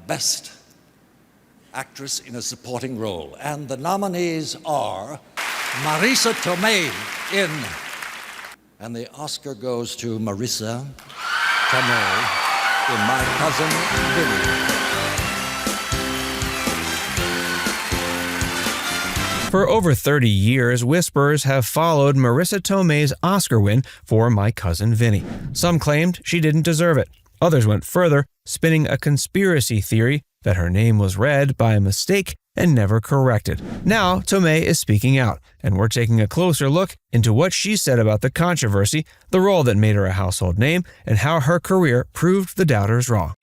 Best Actress in a Supporting Role. And the nominees are Marisa Tomei in, and the Oscar goes to Marisa Tomei in My Cousin Vinny. For over 30 years, whispers have followed Marisa Tomei's Oscar win for My Cousin Vinny. Some claimed she didn't deserve it. Others went further, spinning a conspiracy theory that her name was read by mistake and never corrected. Now, Tomei is speaking out, and we're taking a closer look into what she said about the controversy, the role that made her a household name, and how her career proved the doubters wrong.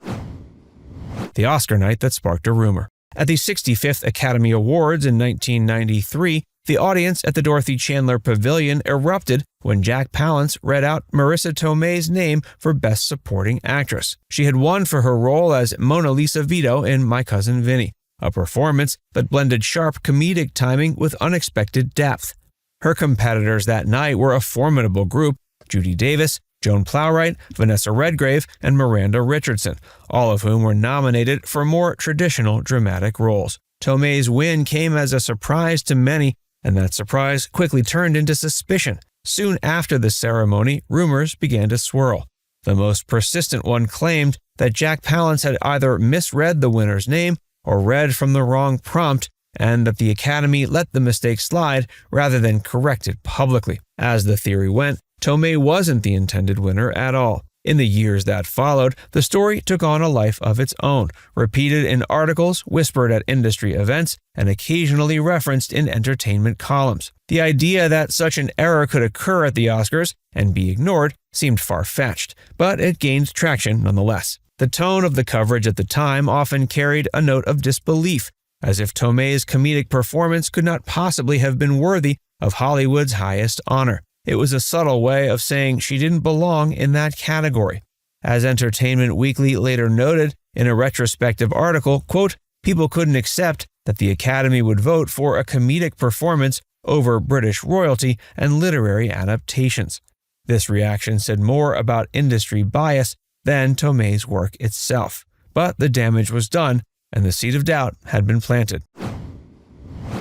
The Oscar night that sparked a rumor. At the 65th Academy Awards in 1993, the audience at the Dorothy Chandler Pavilion erupted when Jack Palance read out Marisa Tomei's name for Best Supporting Actress. She had won for her role as Mona Lisa Vito in My Cousin Vinny, a performance that blended sharp comedic timing with unexpected depth. Her competitors that night were a formidable group: Judy Davis, Joan Plowright, Vanessa Redgrave, and Miranda Richardson, all of whom were nominated for more traditional dramatic roles. Tomei's win came as a surprise to many, and that surprise quickly turned into suspicion. Soon after the ceremony, rumors began to swirl. The most persistent one claimed that Jack Palance had either misread the winner's name or read from the wrong prompt, and that the Academy let the mistake slide rather than correct it publicly. As the theory went, Tomei wasn't the intended winner at all. In the years that followed, the story took on a life of its own, repeated in articles, whispered at industry events, and occasionally referenced in entertainment columns. The idea that such an error could occur at the Oscars and be ignored seemed far-fetched, but it gained traction nonetheless. The tone of the coverage at the time often carried a note of disbelief, as if Tomei's comedic performance could not possibly have been worthy of Hollywood's highest honor. It was a subtle way of saying she didn't belong in that category. As Entertainment Weekly later noted in a retrospective article, quote, "People couldn't accept that the Academy would vote for a comedic performance over British royalty and literary adaptations." This reaction said more about industry bias than Tomei's work itself. But the damage was done, and the seed of doubt had been planted.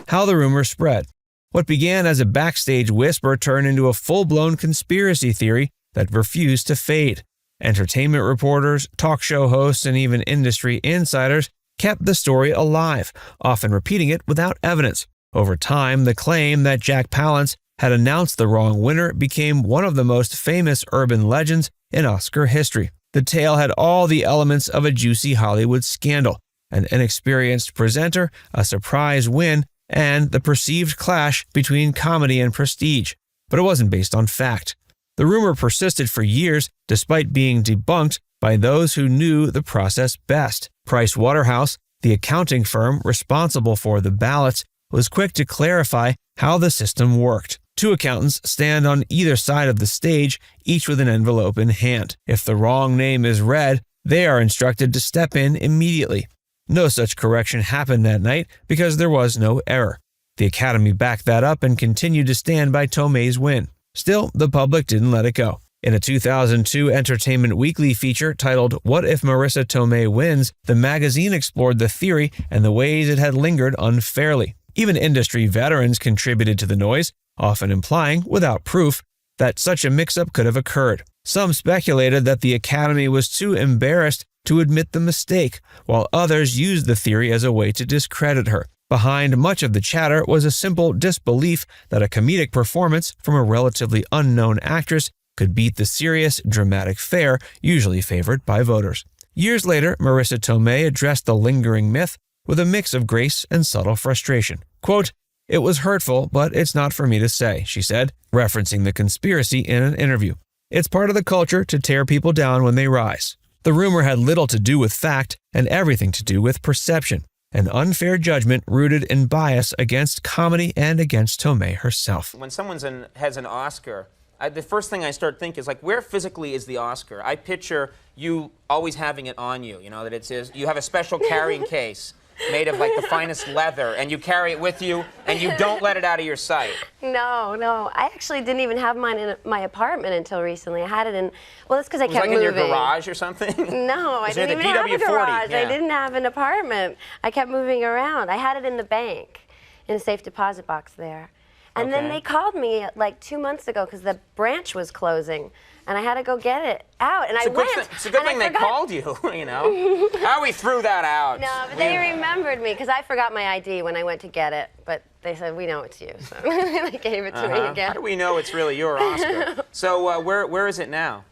How the rumor spread. What began as a backstage whisper turned into a full-blown conspiracy theory that refused to fade. Entertainment reporters, talk show hosts, and even industry insiders kept the story alive, often repeating it without evidence. Over time, the claim that Jack Palance had announced the wrong winner became one of the most famous urban legends in Oscar history. The tale had all the elements of a juicy Hollywood scandal: an inexperienced presenter, a surprise win, and the perceived clash between comedy and prestige. But it wasn't based on fact. The rumor persisted for years, despite being debunked by those who knew the process best. Price Waterhouse, the accounting firm responsible for the ballots, was quick to clarify how the system worked. Two accountants stand on either side of the stage, each with an envelope in hand. If the wrong name is read, they are instructed to step in immediately. No such correction happened that night because there was no error. The Academy backed that up and continued to stand by Tomei's win. Still, the public didn't let it go. In a 2002 Entertainment Weekly feature titled "What If Marisa Tomei Wins?", the magazine explored the theory and the ways it had lingered unfairly. Even industry veterans contributed to the noise, often implying, without proof, that such a mix-up could have occurred. Some speculated that the Academy was too embarrassed to admit the mistake, while others used the theory as a way to discredit her. Behind much of the chatter was a simple disbelief that a comedic performance from a relatively unknown actress could beat the serious, dramatic fare usually favored by voters. Years later, Marisa Tomei addressed the lingering myth with a mix of grace and subtle frustration. Quote, "It was hurtful, but it's not for me to say," she said, referencing the conspiracy in an interview. "It's part of the culture to tear people down when they rise." The rumor had little to do with fact and everything to do with perception, an unfair judgment rooted in bias against comedy and against Tomei herself. When someone has an Oscar, the first thing I start thinking is, like, where physically is the Oscar? I picture you always having it on you, you know, that it says you have a special carrying case. made of like the finest leather, and you carry it with you, and you don't let it out of your sight. No. I actually didn't even have mine in my apartment until recently. I had it in, well, that's because I kept like moving. In your garage or something? No, I didn't even have a garage. I didn't have an apartment. I kept moving around. I had it in the bank, in a safe deposit box there. And then they called me like 2 months ago because the branch was closing, and I had to go get it out. And I went. It's a good thing they called you, you know. How we threw that out. No, but they remembered me because I forgot my ID when I went to get it. But they said, we know it's you, so they gave it to me again. How do we know it's really your Oscar? So where is it now?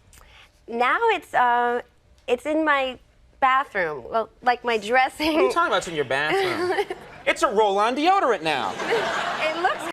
Now it's in my bathroom. Well, like my dressing. What are you talking about? It's in your bathroom. It's a roll-on deodorant now. It looks.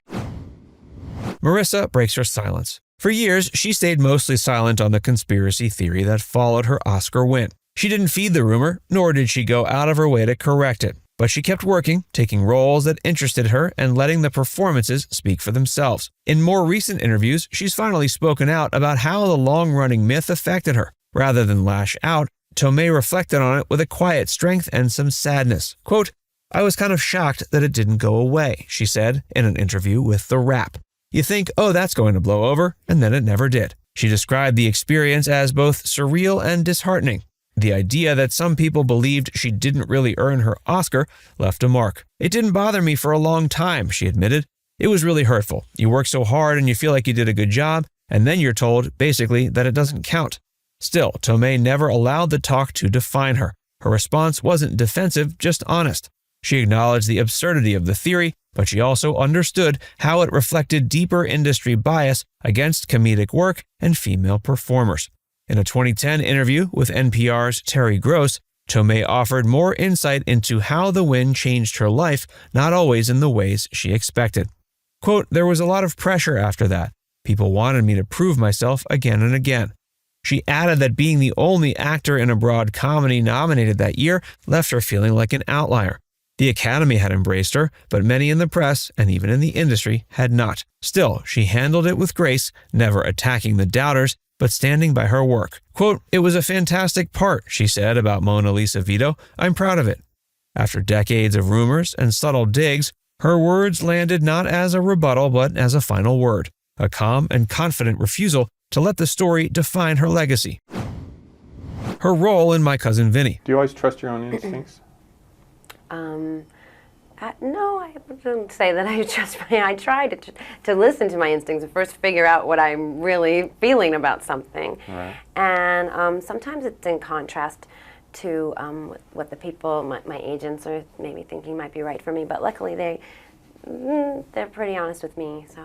Marisa breaks her silence. For years, she stayed mostly silent on the conspiracy theory that followed her Oscar win. She didn't feed the rumor, nor did she go out of her way to correct it. But she kept working, taking roles that interested her and letting the performances speak for themselves. In more recent interviews, she's finally spoken out about how the long-running myth affected her. Rather than lash out, Tomei reflected on it with a quiet strength and some sadness. Quote, "I was kind of shocked that it didn't go away," she said in an interview with The Wrap. You think, oh, that's going to blow over, and then it never did. She described the experience as both surreal and disheartening. The idea that some people believed she didn't really earn her Oscar left a mark. "It didn't bother me for a long time," she admitted. "It was really hurtful. You work so hard and you feel like you did a good job, and then you're told, basically, that it doesn't count." Still, Tomei never allowed the talk to define her. Her response wasn't defensive, just honest. She acknowledged the absurdity of the theory, but she also understood how it reflected deeper industry bias against comedic work and female performers. In a 2010 interview with NPR's Terry Gross, Tomei offered more insight into how the win changed her life, not always in the ways she expected. Quote, "There was a lot of pressure after that. People wanted me to prove myself again and again." She added that being the only actor in a broad comedy nominated that year left her feeling like an outlier. The Academy had embraced her, but many in the press, and even in the industry, had not. Still, she handled it with grace, never attacking the doubters, but standing by her work. Quote, "It was a fantastic part," she said about Mona Lisa Vito. "I'm proud of it." After decades of rumors and subtle digs, her words landed not as a rebuttal, but as a final word, a calm and confident refusal to let the story define her legacy. Her role in My Cousin Vinny. Do you always trust your own instincts? No, I wouldn't say that I trust I try to listen to my instincts and first figure out what I'm really feeling about something. Right. And sometimes it's in contrast to what the people, my agents, are maybe thinking might be right for me. But luckily, they're pretty honest with me. So.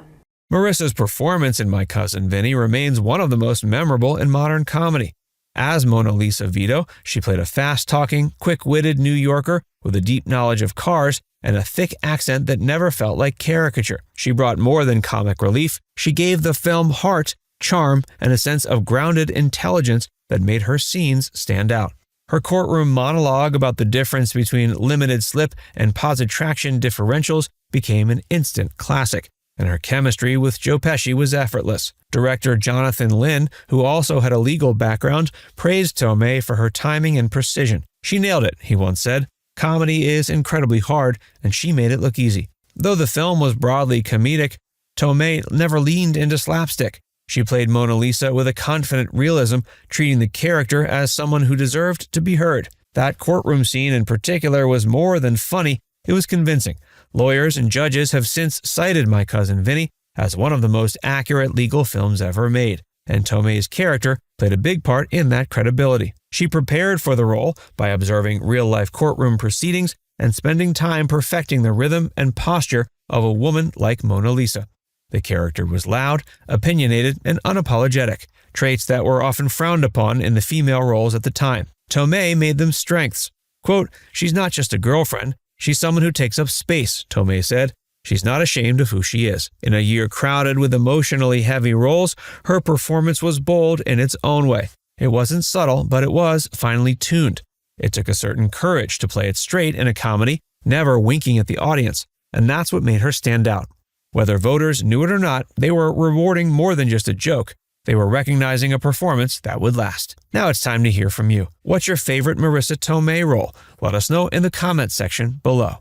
Marisa's performance in My Cousin Vinny remains one of the most memorable in modern comedy. As Mona Lisa Vito, she played a fast-talking, quick-witted New Yorker with a deep knowledge of cars and a thick accent that never felt like caricature. She brought more than comic relief. She gave the film heart, charm, and a sense of grounded intelligence that made her scenes stand out. Her courtroom monologue about the difference between limited slip and positraction differentials became an instant classic, and her chemistry with Joe Pesci was effortless. Director Jonathan Lynn, who also had a legal background, praised Tomei for her timing and precision. "She nailed it," he once said. "Comedy is incredibly hard, and she made it look easy." Though the film was broadly comedic, Tomei never leaned into slapstick. She played Mona Lisa with a confident realism, treating the character as someone who deserved to be heard. That courtroom scene in particular was more than funny, it was convincing. Lawyers and judges have since cited My Cousin Vinny as one of the most accurate legal films ever made, and Tomei's character played a big part in that credibility. She prepared for the role by observing real-life courtroom proceedings and spending time perfecting the rhythm and posture of a woman like Mona Lisa. The character was loud, opinionated, and unapologetic, traits that were often frowned upon in the female roles at the time. Tomei made them strengths. Quote, "She's not just a girlfriend, she's someone who takes up space," Tomei said. She's not ashamed of who she is. In a year crowded with emotionally heavy roles, her performance was bold in its own way. It wasn't subtle, but it was finely tuned. It took a certain courage to play it straight in a comedy, never winking at the audience, and that's what made her stand out. Whether voters knew it or not, they were rewarding more than just a joke. They were recognizing a performance that would last. Now it's time to hear from you. What's your favorite Marisa Tomei role? Let us know in the comments section below.